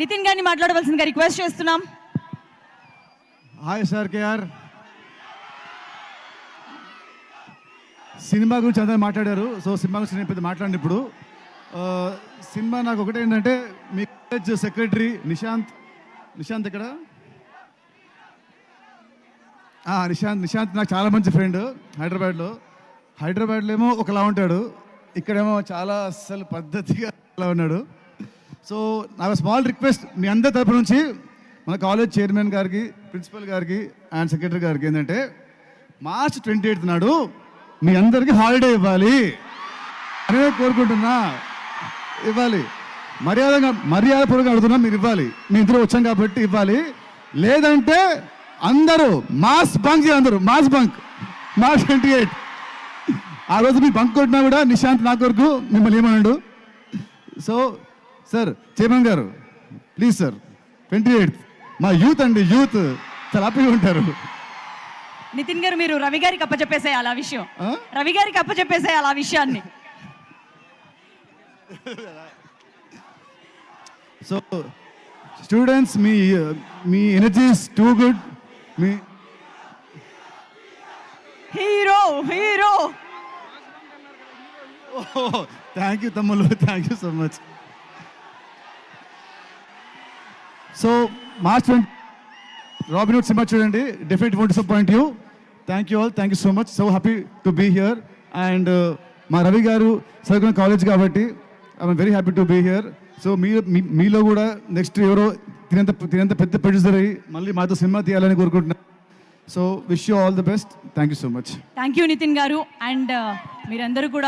నితిన్ గారిని మాట్లాడవలసిందిగా రిక్వెస్ట్ చేస్తున్నాం. Hi sir KR. సినిమా గురించి అందరూ మాట్లాడారు. సో సినిమా గురించి నేను పెద్ద మాట్లాడండి ఇప్పుడు. సినిమా నాకు ఒకటే ఏంటంటే, మీ కాలేజ్ సెక్రటరీ నిశాంత్ ఇక్కడ నిశాంత్ నాకు చాలా మంచి ఫ్రెండ్. హైదరాబాద్లో ఏమో ఒకలా ఉంటాడు, ఇక్కడేమో చాలా అస్సలు పద్ధతిగా అలా ఉన్నాడు. సో నాకు స్మాల్ రిక్వెస్ట్ మీ అందరి తరపు నుంచి మన కాలేజ్ చైర్మన్ గారికి, ప్రిన్సిపల్ గారికి అండ్ సెక్రటరీ గారికి ఏంటంటే, మార్చ్ 28 నాడు మీ అందరికీ హాలిడే ఇవ్వాలి అనే కోరుకుంటున్నా. ఇవ్వాలి, మర్యాదపూర్వకంగా అడుగుతున్నా, మీరు ఇవ్వాలి. మీ ఇద్దరు వచ్చాం కాబట్టి ఇవ్వాలి. లేదంటే అందరూ మాస్ బంక్ మార్చ్ 28. ఆ రోజు మీ బంక్ కొట్టినా కూడా నిశాంత్ నా కొరకు మిమ్మల్ని ఏమన్నాడు. సో సార్ చైర్మన్ గారు ప్లీజ్ సార్, 28 మా యూత్ అండి, యూత్ చాలా హ్యాపీగా ఉంటారు. నితిన్ గారు మీరు రవి గారికి అప్పచెప్పేసేయాలి ఆ విషయం. రవి గారికి అప్పచెప్పేసేయాలి ఆ విషయాన్ని. సో స్టూడెంట్స్, మీ ఎనర్జీ ఇస్ టూ గుడ్. మీ హీరో థ్యాంక్ యూ తమ్ముళ్ళు, thank you so much. So March 20 Robinhood cinema చూడండి, definitely won't disappoint you. Thank you all, thank you so much. So happy to be here. And మా రవి గారు చదువుకున్న college కాబట్టి I'm very happy to be here. So మీలో కూడా next ఎవరో తినంత పెద్ద producer అయ్యి మళ్ళీ మాతో సినిమా తీయాలని కోరుకుంటున్నాను. So wish you all the best. Thank you so much. Thank you Nitin గారు. అండ్ మీరందరూ కూడా